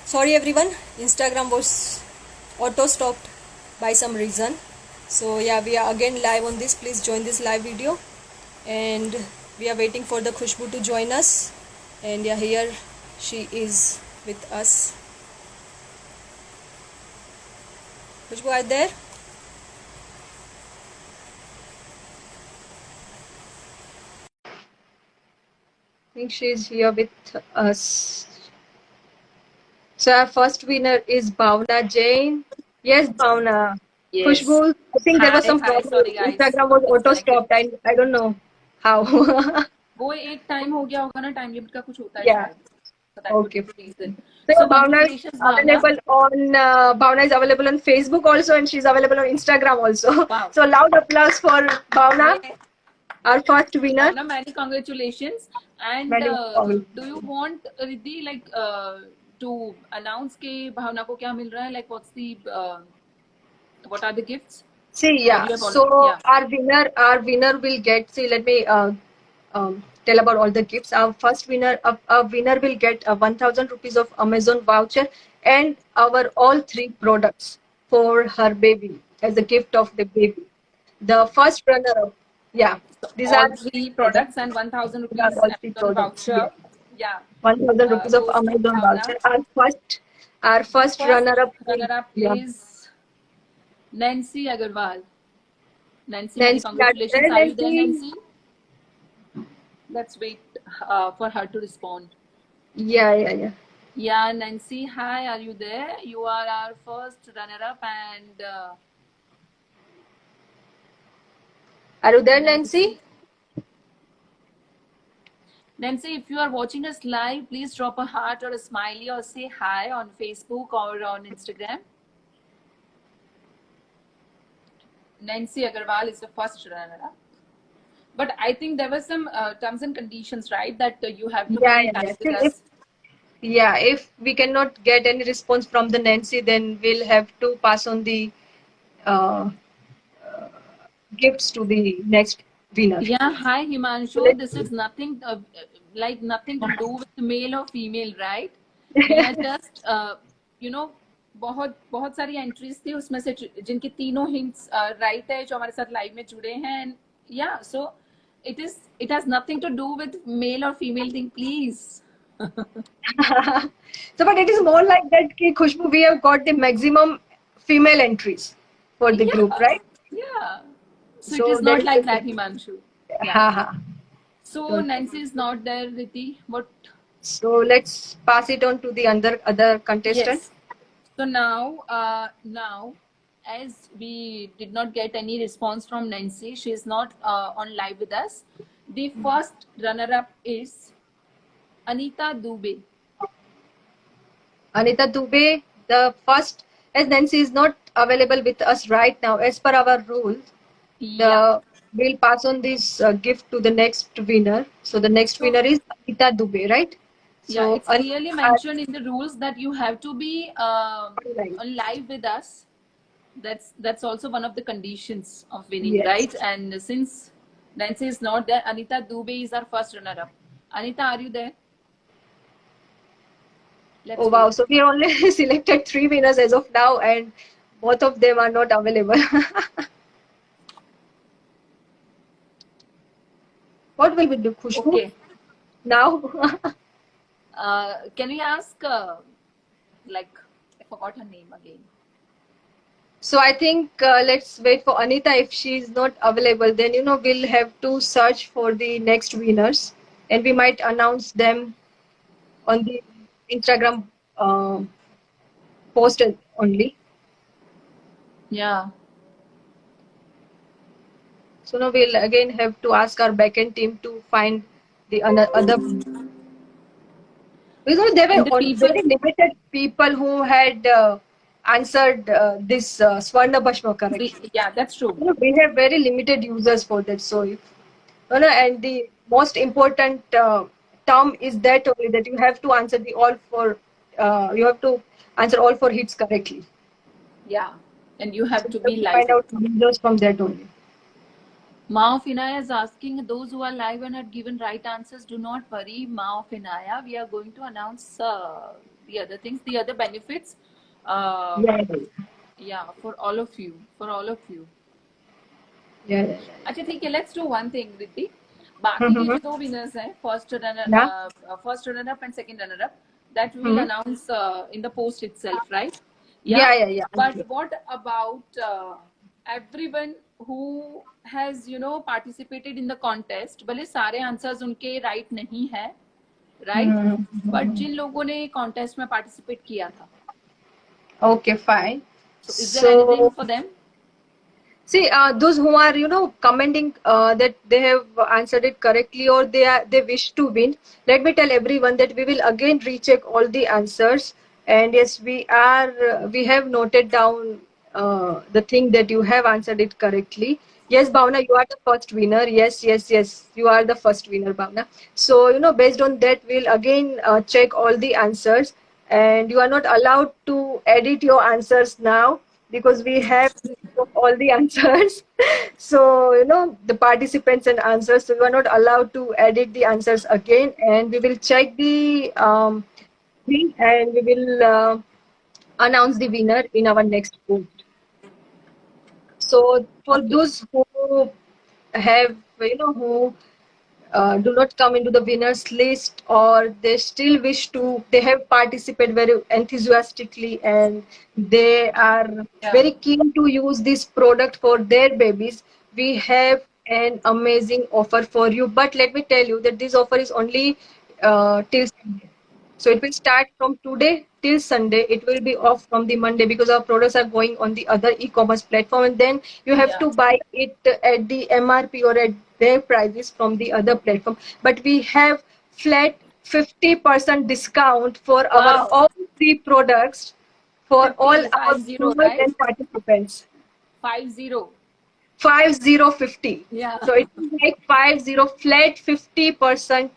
Sorry everyone, Instagram was auto stopped by some reason. So yeah, we are again live on this. Please join this live video. And we are waiting for the Khushbu to join us. And yeah, here she is with us. Khushbu, are you there? I think she is here with us. So our first winner is Bhavna Jain. Yes, Bhavna. Yes. Khushbu, I think there was some Hi, problem. sorry guys. Instagram was auto Disconnected. stopped. I don't know how. वो एक time हो गया होगा ना, time limit का कुछ होता है Yeah. शायद. So that could Okay. be the reason. So So Bhavna is congratulations, Bhavna. available on Bhavna is available on Facebook also, and she's available on Instagram also. Wow. So loud applause for Bhavna, Yeah. our first winner. Bhavna, many congratulations. And Many do you want Riddhi to announce के भावना को क्या मिल रहा है? Like what are the gifts? See, Or yeah. you have already? So Yeah. our winner will get. See, let me tell about all the gifts. Our first winner, a winner will get a 1,000 rupees of Amazon voucher and our all three products for her baby as a gift of the baby. The first runner-up, yeah, So these are all three products. products and 1,000 These are rupees all three Amazon products. Yeah, voucher. Yeah. 1,000 rupees of Goes to Amazon Bhavna. voucher. Our first First runner-up is, runner-up yeah, is Nancy Agarwal. Nancy, many Nancy. Are you congratulations. there, Are you there, Nancy? Nancy? Let's wait for her to respond. Yeah, yeah, yeah. Yeah, Nancy, hi, are you there? You are our first runner-up, and Are you there, Nancy? Nancy. Nancy, if you are watching us live, please drop a heart or a smiley or say hi on Facebook or on Instagram. Nancy Agarwal is the first runner-up. But I think there were some terms and conditions, right? That you have to Yeah, be yeah, yeah. live with Still, if us. yeah, if we cannot get any response from the Nancy, then we'll have to pass on the uh, gifts to the next winner. Yeah, hi So Himanshu. let's This see. is nothing like nothing to do with male or female, right? We are just बहुत बहुत सारी entries थी उसमें से जिनके तीनों hints right है जो हमारे साथ लाइव में जुड़े हैं एंड या so it has nothing to do with male और female thing please. So, but it is more like that. Ki Khushbu, we have got the maximum female entries for the group, Yeah, right? yeah. So it So is that not is the like that, thing. Himanshu. Yeah. Ha ha. So So, Nancy is not there, Riti. What? so let's pass it on to the other contestant. Yes. So now, as we did not get any response from Nancy, she is not on live with us. The first runner-up is Anita Dubey. Anita Dubey, the first, as Nancy is not available with us right now, as per our rules, Yeah. the we'll pass on this gift to the next winner. So the next So winner is Anita Dubey, right? yeah, So it's clearly mentioned in the rules that you have to be online. on live with us. That's also one of the conditions of winning, Yes. right? And since Nancy is not there, Anita Dubey is our first runner-up. Anita, are you there? Oh Let's wow. wait. So we only selected three winners as of now, and both of them are not available. What will we do, Khushbu? Okay. Now? Can we ask, like, I forgot her name again. So I think let's wait for Anita. If she's not available, then we'll have to search for the next winners, and we might announce them on the Instagram uh, post only. Yeah. So now we'll again have to ask our backend team to find the other. Because there And were the people, very limited people who had answered this Swarna Bhashma correctly. yeah, that's true. We have very limited users for that. So if and the most important term is that only that you have to answer the all for you have to answer all for hits correctly. Yeah. And you So have we to have be to live find with. out users from that only. Mao Finaya is asking those who are live and had given right answers, do not worry, Mao Finaya. We are going to announce the other things, the other benefits. Yeah, Yeah, for all of you, for all of you. yeah. अच्छा ठीक है, let's do one thing, Riddhi. बाकी के Mm-hmm. जो दो winners हैं, Yeah. first runner up and second runner up, that we will Mm-hmm. announce in the post itself, right? Yeah, yeah, yeah. But what about everyone who has, you know, participated in the contest? भले सारे answers उनके right नहीं है, right? Mm-hmm. But जिन लोगों ने contest में participate किया था, Okay, fine. so is there anything So, for them? see, those who are, commenting that they have answered it correctly or they wish to win. Let me tell everyone that we will again recheck all the answers. And yes, we have noted down the thing that you have answered it correctly. Yes, Bhavna, you are the first winner. Yes, yes, yes, you are the first winner, Bhavna. So, based on that, we'll again check all the answers. And you are not allowed to edit your answers now because we have all the answers. So, the participants and answers, so we are not allowed to edit the answers again. And we will check the thing and we will announce the winner in our next post. So, for Okay. those who have, who do not come into the winners list or they still wish to, they have participated very enthusiastically and they are Yeah. very keen to use this product for their babies. We have an amazing offer for you, but let me tell you that this offer is only till Sunday. So it will start from today till Sunday. It will be off from the Monday because our products are going on the other e-commerce platform, and then you have Yeah. to buy it at the MRP or at their prices from the other platform. But we have flat 50% discount for our Wow. all three products for all 50, our 50, viewers right? and participants. 50. 5050. Yeah. So it is like 50 flat 50%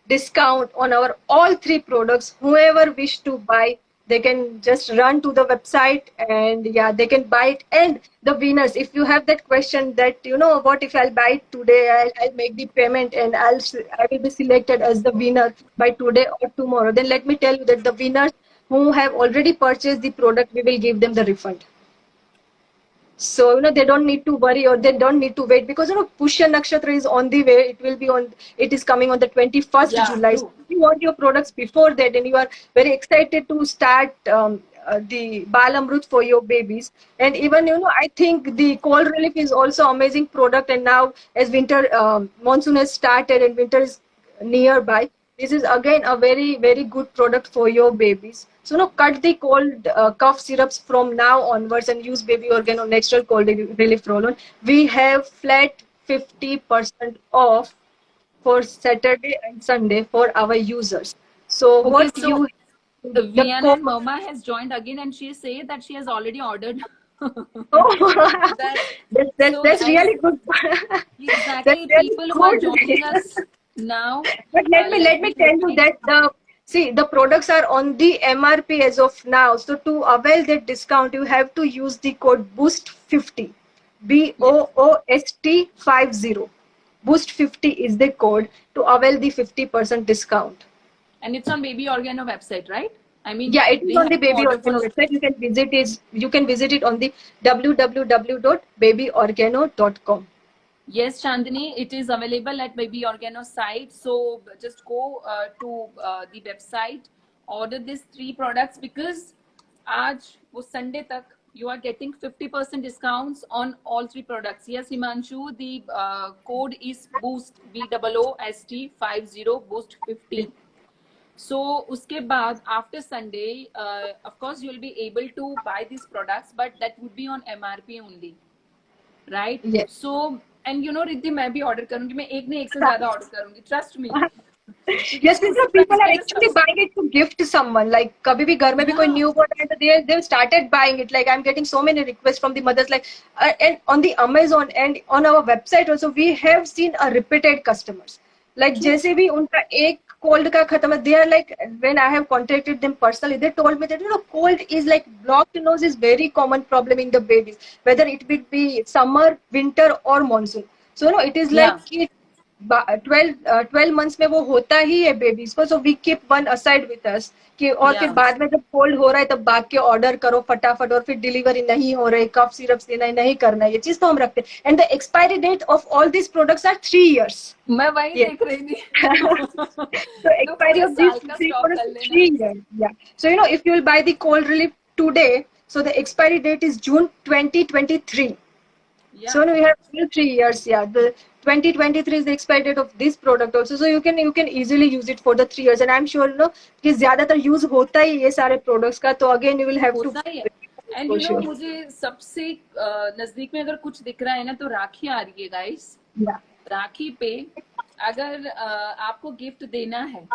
discount on our all three products. Whoever wish to buy, they can just run to the website and yeah, they can buy it. And the winners, if you have that question that what if I'll buy it today, I'll make the payment and I will be selected as the winner by today or tomorrow. Then let me tell you that the winners who have already purchased the product, we will give them the refund. So they don't need to worry or they don't need to wait because Pushya Nakshatra is on the way. It is coming on the 21st Yeah, July. So true. if you want your products before that and you are very excited to start the Balamrut for your babies. And even I think the cold relief is also amazing product. And now as winter monsoon has started and winter is nearby, this is again a very very good product for your babies. So cut the cold cough syrups from now onwards and use baby organo natural cold relief roll-on. We have flat 50% off for Saturday and Sunday for our users. So Okay, what so you the Vienna code and Mama has joined again and she says that she has already ordered. oh, That so that's as really good. That's exactly really people who are joining good. us now, But let let me me tell you repeat. that the products are on the MRP as of now. So to avail that discount, you have to use the code BOOST50, Yes. BOOST50. Boost50 is the code to avail the 50% discount. And it's on Baby Organo website, right? I mean, Yeah, it is they on the have to Baby order Organo first. website. You can visit it on the www.babyorgano.com. Yes, Chandini, it is available at Baby Organo site. So just go to the website, order these three products because आज वो Sunday तक you are getting 50% discounts on all three products. Yes, Himanshu, the code is Boost BOOST 50 Boost 50. So उसके बाद after Sunday, of course you will be able to buy these products, but that would be on MRP only. Right Yes. So and you know Riddhi मैं भी order करूंगी मैं एक नहीं एक से ज्यादा ऑर्डर करूंगी ट्रस्ट मी क्योंकि Yes, देखो because उसी people प्राइस are पे मैं actually सब buying it to gift someone. Like, कभी भी घर में भी कोई yeah newborn है तो they've started buying it. Like, I'm getting so many requests from the mothers. Like, and on the Amazon and on our website also, we have seen a repeated customers. Like, true जैसे भी उनका एक cold का खत्म है, they are like, when I have contacted them personally, they told me that cold is like blocked nose is very common problem in the babies, whether it will be summer, winter, or monsoon. So it is yeah like it 12 months में वो होता ही है babies को, so we keep one aside with us कि, और फिर Yeah. बाद में जब कोल्ड हो रहा है तब भाग के ऑर्डर करो फटाफट, और फिर डिलीवरी नहीं हो रही, कफ सिरप देना है, नहीं करना है, ये चीज तो हम रखते हैं। And the expiry date of all this products are 3 years. मैं वही Yes. देख रही थी। So तो expiry पूरे of these साल का three स्टॉक products कर is लेना। 3 years. Yeah. So if you will buy the cold relief today, so the expiry date is June 2023. Yeah. So we have still 3 years. Yeah, the 2023 is the expiry date of this product also. So you can easily use it for the 3 years. And I'm sure कि ज्यादातर use होता ही ये सारे products का, तो again you will have to. होता ही है। And मुझे सबसे नजदीक में अगर कुछ दिख रहा है ना, तो राखी आ रही है गाइस। Yeah. राखी पे अगर आपको गिफ्ट देना है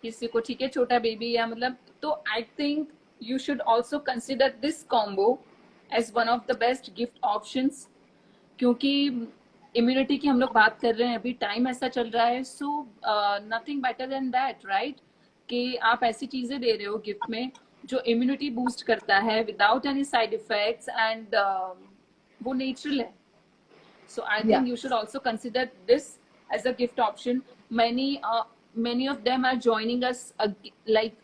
किसी को, ठीक है, छोटा बेबी या मतलब, तो I think you should also consider this combo as one of the best gift options, क्योंकि इम्यूनिटी की हम लोग बात कर रहे हैं, अभी टाइम ऐसा चल रहा है। So nothing better than that, right, कि आप ऐसी चीजें दे रहे हो गिफ्ट में जो इम्यूनिटी बूस्ट करता है without any side effects, and वो नेचुरल है। So I think you should also consider this as a gift option. Many of them are joining us like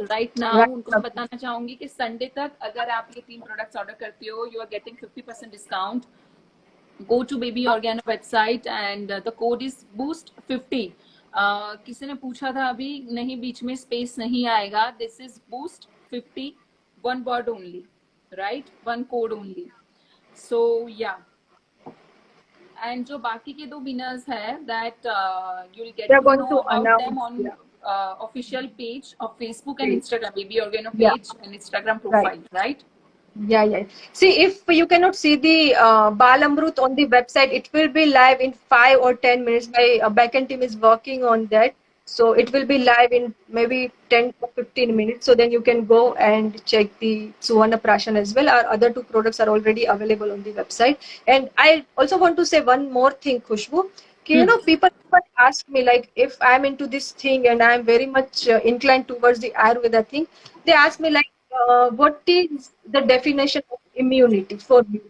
right now. उनको मैं बताना चाहूंगी कि संडे तक अगर आप ये 3 प्रोडक्ट्स ऑर्डर करते हो, you are getting 50% discount. Go to Baby Organo website and the code is boost50. किसी ने पूछा था अभी, नहीं बीच में स्पेस नहीं आएगा, this is boost50, one word only, right, one code only. So yeah. And जो बाकी के 2 विनर्स है, that you will get to know about them on official page of Facebook and Instagram, baby Organo page and Instagram profile, right? Yeah. See, if you cannot see the Balamrut on the website, it will be live in 5 or 10 minutes. My backend team is working on that. So it will be live in maybe 10 or 15 minutes. So then you can go and check the Suvarna Prashan as well. Our other 2 products are already available on the website. And I also want to say one more thing, Khushbu. People ask me, like, if I'm into this thing and I'm very much inclined towards the Ayurveda thing, they ask me, like, what is the definition of immunity for you?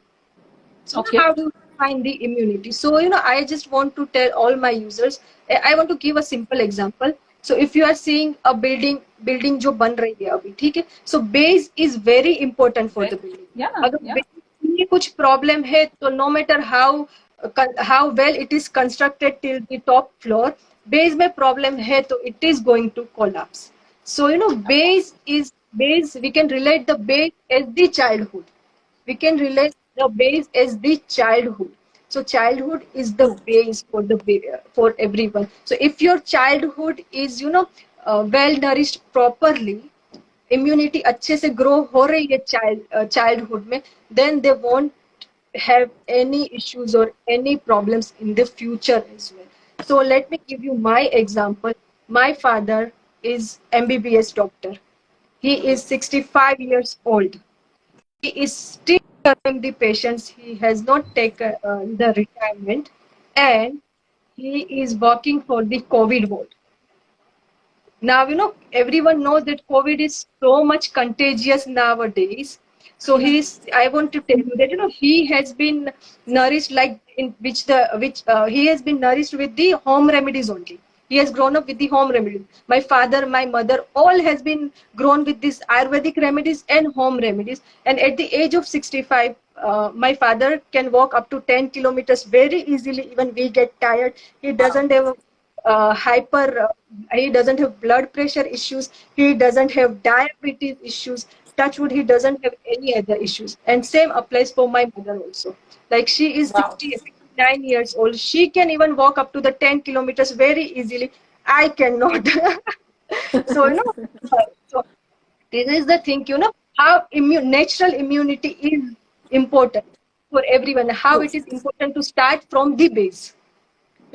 So Okay. how do you find the immunity? So I just want to tell all my users, I want to give a simple example. So if you are seeing a building जो बन रही है अभी, ठीक है, so base is very important for the building. अगर base में कुछ problem है, तो no matter how well it is constructed till the top floor, base में problem है तो it is going to collapse. So base, we can relate the base as the childhood. We can relate the base as the childhood. So childhood is the base for everyone. So if your childhood is well nourished properly, immunity अच्छे से grow हो रही है childhood में, then they won't have any issues or any problems in the future as well. So let me give you my example. My father is MBBS doctor. He is 65 years old. He is still serving the patients. He has not taken the retirement, and he is working for the COVID ward. Now, everyone knows that COVID is so much contagious nowadays. So I want to tell you that, he has been nourished like in he has been nourished with the home remedies only. He has grown up with the home remedies. My father, my mother, all has been grown with these Ayurvedic remedies and home remedies. And at the age of 65, my father can walk up to 10 kilometers very easily. Even we get tired. He doesn't have he doesn't have blood pressure issues. He doesn't have diabetes issues. Touch wood, he doesn't have any other issues. And same applies for my mother also. Like, she is 69 years old. She can even walk up to the 10 kilometers very easily. I cannot. So, so this is the thing, how natural immunity is important for everyone. How it is important to start from the base.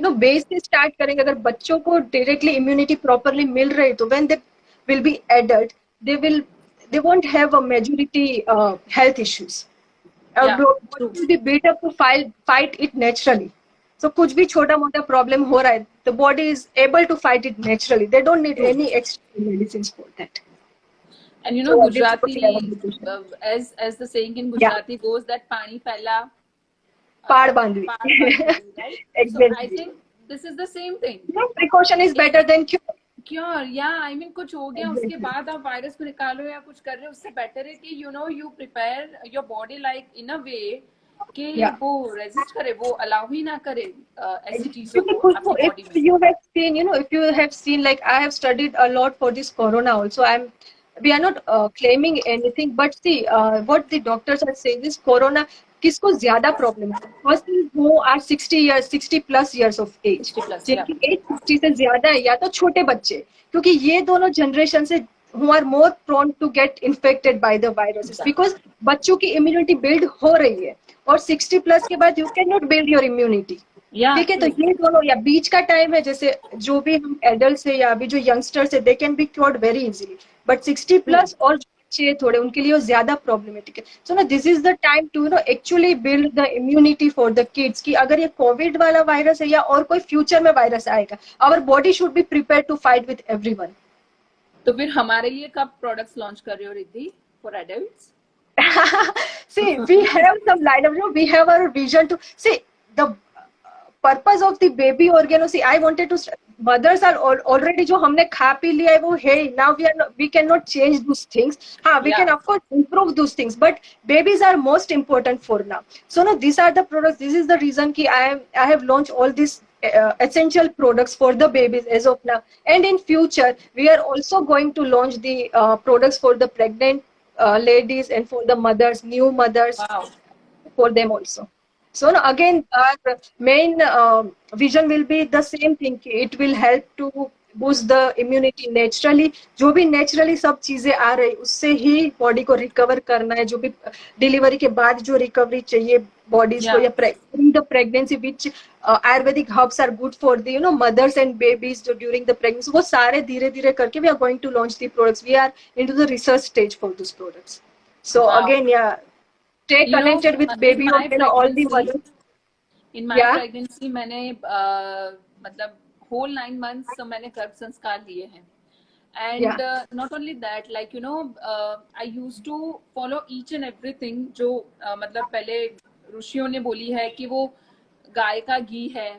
Base से start करेंगे. अगर बच्चों को directly immunity properly मिल रही, तो when they will be adult, they won't have a majority health issues. Will be built up to fight it naturally. So कुछ भी छोटा मोटा प्रॉब्लम हो रहा है, the body is able to fight it naturally. They don't need any extra medicines for that. And Gujarati, as the saying in Gujarati goes, that pani pehla पाड़ बांधवी. right? Exactly. So I think this is the same thing. Precaution is better than cure. Cure या I mean कुछ हो गया उसके बाद आप virus को निकालो या कुछ कर रहे हो, उससे बेटर है कि you prepare your body like in a way कि वो रेजिस्ट करे, वो अलाउ ही ना करे ऐसी चीजों को आपकी बॉडी में. You have seen, if you have seen, like I have studied a lot for this corona also. We are not claiming anything, but see what the doctors are saying is corona किसको ज्यादा problem है. First is who are 60+ years of age, जिनकी as 60 से ज्यादा है, या तो छोटे बच्चे, क्योंकि ये दोनों जनरेशन से who are more prone to get infected by the viruses, because बच्चों की इम्यूनिटी बिल्ड हो रही है और 60+ के बाद you can not build your immunity. ठीक है, तो ये दोनों या बीच का टाइम है, जैसे जो भी हम एडल्ट है या अभी जो यंगस्टर्स है, they can be cured very easily, but 60+ और बच्चे थोड़े उनके लिए ज्यादा प्रॉब्लमेटिक है. सो ना this is the time to actually build the immunity for the kids, कि अगर ये कोविड वाला वायरस है या और कोई फ्यूचर में वायरस आएगा, our body should be prepare to fight with everyone. तो फिर हमारे लिए कब प्रोडक्ट्स लॉन्च कर रहे हो Riddhi for adults? See, we have some lineup. We have our vision to see the purpose of the baby organ. See, I wanted to. Mothers are already जो हमने खा पी लिया है वो है. Now we cannot change those things. We can of course improve those things, but babies are most important for now. So no, these are the products. This is the reason कि I have launched all these essential products for the babies as of now. And in future, we are also going to launch the products for the pregnant ladies and for the mothers, new mothers. Wow. For them also. So no, again, our main vision will be the same thing. It will help to boost the immunity naturally. जो भी naturally सब चीजें आ रही, उससे ही body को recover करना है. जो भी डिलीवरी के बाद जो रिकवरी चाहिए बॉडीज को, या during the pregnancy, which ayurvedic herbs are good for the mothers and babies जो ड्यूरिंग द प्रेगनेंसी, वो सारे धीरे धीरे करके we are going to launch the products. We are into the research stage for this products. So again stay connected with baby or all the mothers. In my pregnancy मैंने मतलब whole 9 months so मैंने गर्भ संस्कार लिए हैं. And not only that, like I used to follow each and everything जो मतलब पहले ऋषियों ने बोली है कि वो गाय का घी है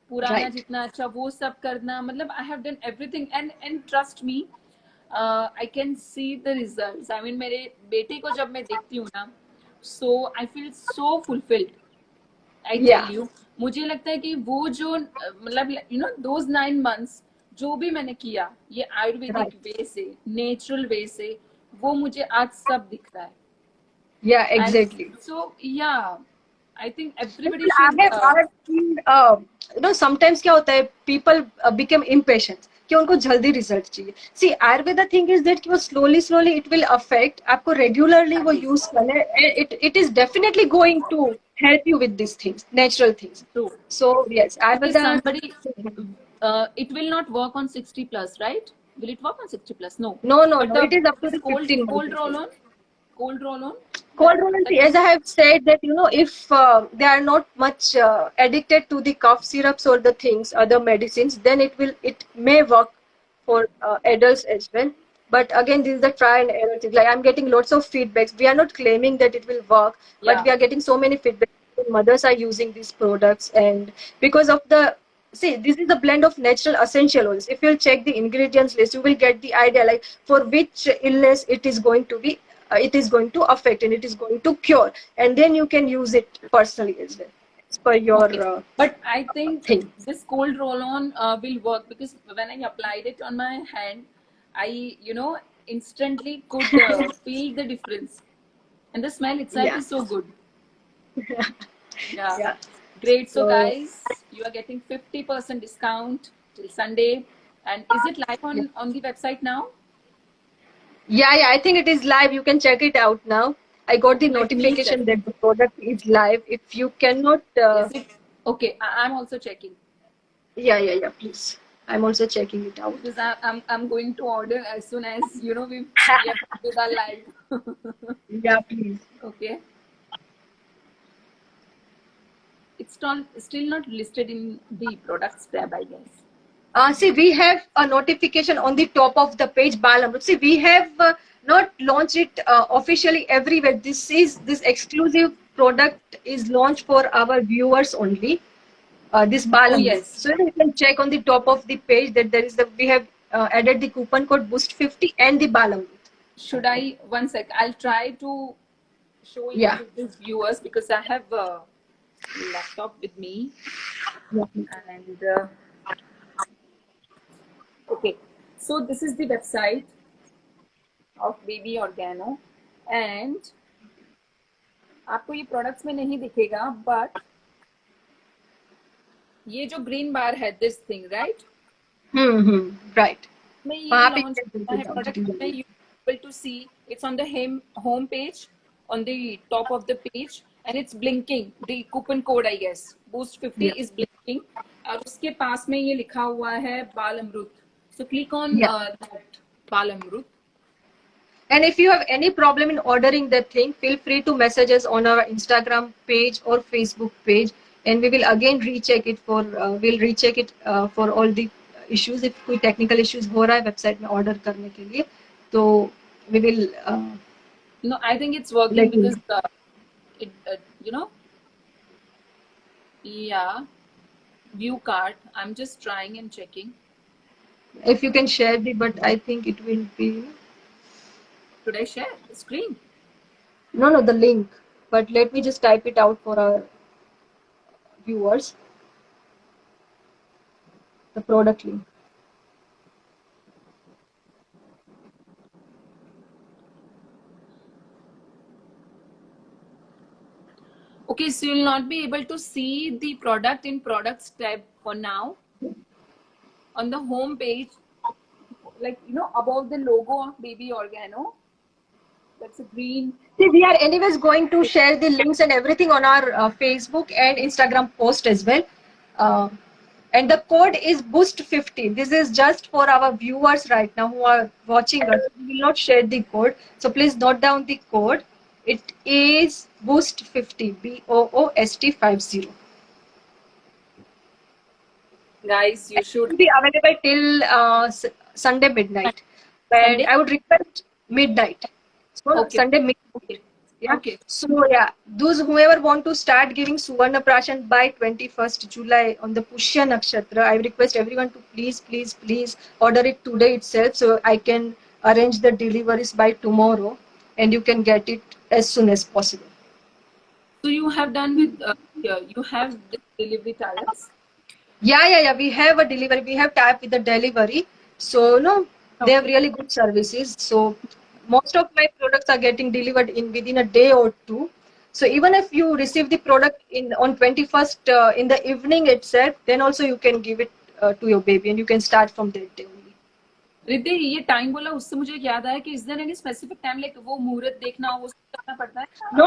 पुराना जितना अच्छा, वो सब करना. मतलब I have done everything and trust me, I can see the results. I mean मेरे बेटे को जब मैं देखती हूँ ना, so I feel so fulfilled. I tell you, मुझे लगता है कि वो जो मतलब those 9 months जो भी मैंने किया ये आयुर्वेदिक वे से, नेचुरल वे से, वो मुझे आज सब दिख रहा है. Yeah, exactly. And so yeah, I think everybody should. Sometimes क्या होता है, people become impatient कि उनको जल्दी रिजल्ट चाहिए. See ayurveda thing is that कि वो स्लोली इट विल अफेक्ट आपको. रेगुलरली वो यूज करना, it is definitely going to help you with this things, natural things. So yes, ayurveda it will not work on 60+, right? Will it work on 60+? No, it is up to the cold roll on. See, as I have said that if they are not much addicted to the cough syrups or the things, other medicines, then it may work for adults as well. But again, this is the try and error thing. Like I'm getting lots of feedbacks. We are not claiming that it will work, but we are getting so many feedbacks. Mothers are using these products, and because of the this is a blend of natural essential oils. If you'll check the ingredients list, you will get the idea like for which illness it is going to be. It is going to affect and it is going to cure, and then you can use it personally as well. It's for your but I think this cold roll on will work, because when I applied it on my hand, I instantly could feel the difference, and the smell itself is so good. Yeah. Great. So guys, you are getting 50% discount till Sunday, and is it live on the website now? Yeah, I think it is live. You can check it out now. I got the notification that the product is live. If you cannot... Okay, I'm also checking. Yeah, please. I'm also checking it out. Because I'm going to order as soon as, we do our live. Yeah, please. Okay. It's still not listed in the products tab, I guess. See, we have a notification on the top of the page, Balamrut. See, we have not launched it officially everywhere. This exclusive product is launched for our viewers only. this Balam. yes. So you can check on the top of the page that there is we have added the coupon code Boost50 and the Balam. Should I, one sec, I'll try to show it Yeah. to the viewers because I have a laptop with me. And okay, so this is the website of Baby Organo, and आपको ये products में नहीं दिखेगा, but ये जो green bar है, this thing, right? Right. में ये वहाँ पे launch होता है product में, you able to see it's on the home page, on the top of the page, and it's blinking. The coupon code, I guess, Boost50 is blinking. और उसके पास में ये लिखा हुआ है बाल अमृत. So click on that बाल अमृत. And if you have any problem in ordering that thing, feel free to message us on our Instagram page or Facebook page, and we will again recheck it for for all the issues. If कोई technical issues हो रहा है website में order करने के लिए, तो we will. No, I think it's working because it you know, yeah, view cart. I'm just trying and checking. If you can share but I think it will be. Should I share the screen? No, the link. But let me just type it out for our viewers. The product link. Okay, so you'll not be able to see the product in products tab for now. On the home page, like, you know, above the logo of Baby Organo, that's a green. See, we are anyways going to share the links and everything on our Facebook and Instagram post as well. And the code is Boost50. This is just for our viewers right now who are watching us. We will not share the code. So please note down the code. It is Boost50, BOOST50. Guys, you should. It will be available till Sunday midnight. And Sunday? I would request midnight. So Okay. Sunday midnight. Okay. Yeah. Okay. So yeah, those whoever want to start giving Suvarna Prashan by 21st July on the Pushya Nakshatra, I request everyone to please order it today itself, so I can arrange the deliveries by tomorrow, and you can get it as soon as possible. So you have done with you have the delivery tie-ups? Yeah. We have a delivery. We have tie-up with the delivery. So no, they have really good services. So most of my products are getting delivered within a day or two. So even if you receive the product on 21st in the evening itself, then also you can give it to your baby, and you can start from that day only. Riddhi, ये time बोला, उससे मुझे याद आया कि is there any specific time, like वो मुहूर्त देखना वो करना पड़ता है? No,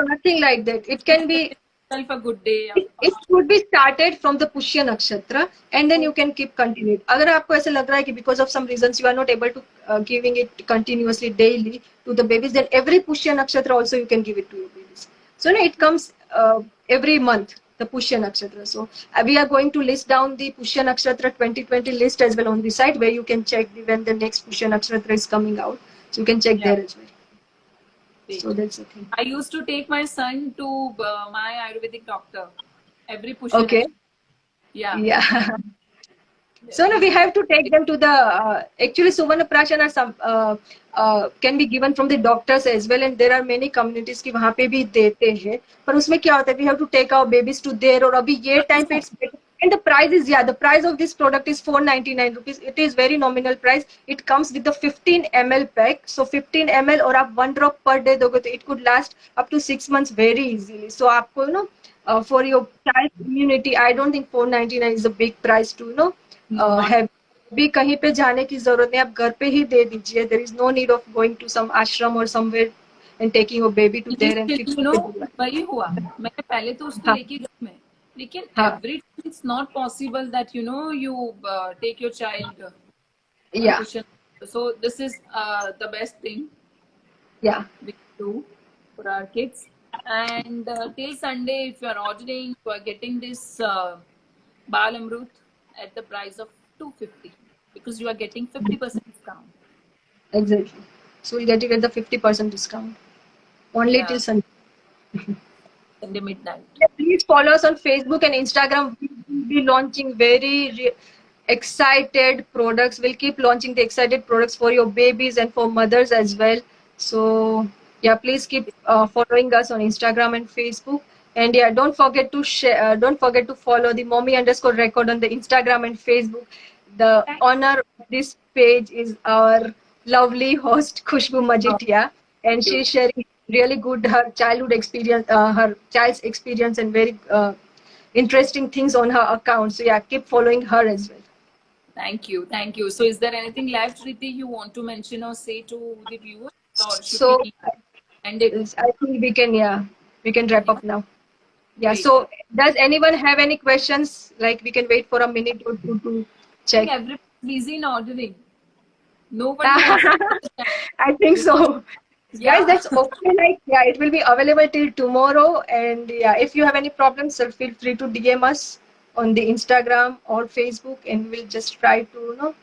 nothing like that. It can be self a good day. It should be started from the Pushya Nakshatra, and then you can keep continuing. अगर आपको ऐसे लग रहा है कि because of some reasons you are not able to giving it continuously daily to the babies, then every Pushya Nakshatra also you can give it to your babies. So no, it comes every month, the Pushya Nakshatra. So we are going to list down the Pushya Nakshatra 2020 list as well on the site, where you can check when the next Pushya Nakshatra is coming out. So you can check there as well. Great. So that's the thing. I used to take my son to my Ayurvedic doctor every push. Okay. Yeah. So no, we have to take them to the actually Suvarna Prashan are some can be given from the doctors as well, and there are many communities की वहाँ पे भी देते हैं. पर उसमें क्या होता है, we have to take our babies to there, और अभी ये time पे it's better. And the price is, the price of this product is 499 rupees. It is very nominal price. It comes with the 15 ml pack. So 15 ml और आप 1 drop per day दोगे तो it could last up to 6 months very easily. So आपको for your child immunity, I don't think 499 is a big price to have. भी कहीं पे जाने की जरूरत नहीं, आप घर पे ही दे दीजिए. There is no need of going to some ashram or somewhere and taking your baby to there and वही हुआ. मैंने पहले तो उसको लेके घर में, लेकिन every time it's not possible that you take your child. Yeah. So this is the best thing. Yeah. We do for our kids. And till Sunday, if you are ordering, you are getting this Bal Amrut at the price of 250 because you are getting 50% discount. Exactly. So you get it at the 50% discount only till Sunday. Sunday midnight. Please follow us on Facebook and Instagram. We will be launching very excited products. We'll keep launching the excited products for your babies and for mothers as well. So yeah, please keep following us on Instagram and Facebook. And yeah, don't forget to share. Don't forget to follow the mommy_record on the Instagram and Facebook. The honor of this page is our lovely host Khushbu Majitia, and she's sharing really good her childhood experience, her child's experience, and very interesting things on her account. So yeah, keep following her as well. Thank you, thank you. So, is there anything left, Riddhi, you want to mention or say to the viewers, or should So we end it? I think we can wrap up now. Yeah. Great. So does anyone have any questions? Like we can wait for a minute or two to I check. think everybody's busy in ordering. Nobody wants to I think so. Yeah. Guys, that's okay. Like, yeah, it will be available till tomorrow. And yeah, if you have any problems, so feel free to DM us on the Instagram or Facebook, and we'll just try to,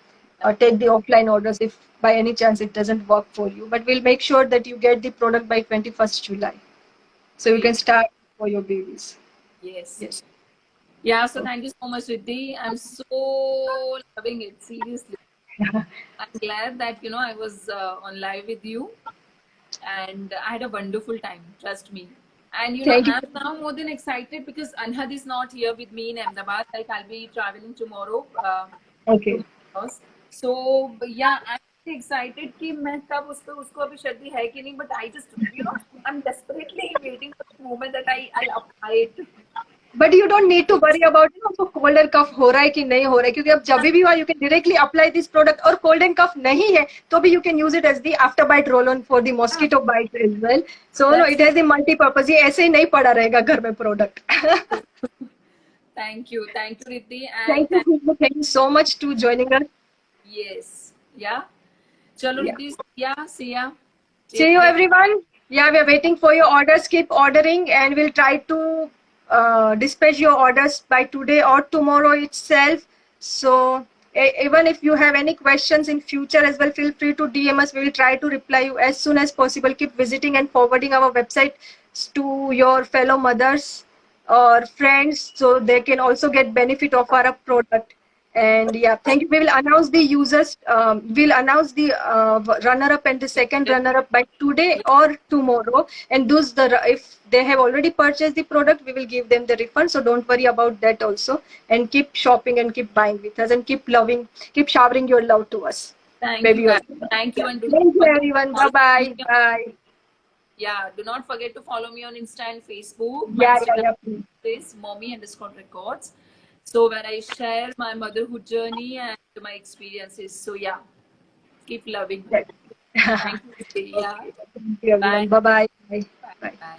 take the offline orders if by any chance it doesn't work for you. But we'll make sure that you get the product by 21st July. So you can start for your babies. Yes. Yes. Yeah, so thank you so much, Riddhi. I'm so loving it, seriously. I'm glad that, I was on live with you, and I had a wonderful time, trust me. And, Thank you. I'm now more than excited because Anhad is not here with me in Ahmedabad. Like, I'll be traveling tomorrow. Okay. So, yeah, I'm really excited कि मैं कब उसको अभी सर्दी है कि नहीं, but I just, I'm desperately waiting for the moment that I'll apply it. But you don't need to worry about तो cold and cough हो रहा है कि नहीं हो रहा है, क्योंकि अब जब भी हुआ you can directly apply this product. और cold and cough नहीं है तो भी you can use it as the after bite roll on for the mosquito bite as well. So it has the multi purpose. ये ऐसे ही नहीं पड़ा रहेगा घर में product. Thank you, Riddhi, and thank you so much to joining us. Yes, yeah. Chalo, Yeah. Riddhi, yeah, see ya. See you everyone. Yeah, we are waiting for your orders. Keep ordering, and we'll try to dispatch your orders by today or tomorrow itself. So even if you have any questions in future as well, feel free to DM us. We will try to reply you as soon as possible. Keep visiting and forwarding our website to your fellow mothers or friends, so they can also get benefit of our product. And yeah, thank you. We will announce the users. We'll announce the runner-up and the second runner-up by today or tomorrow. And those if they have already purchased the product, we will give them the refund. So don't worry about that also. And keep shopping and keep buying with us and keep showering your love to us. Thank you, guys. Thank you, and thank you everyone. Bye bye. Bye. Yeah, do not forget to follow me on Insta and Facebook. Yeah. Is mommy_records. So where I share my motherhood journey and my experiences. So yeah, keep loving. Thank you. Yeah. Thank you everyone. Bye bye. Bye.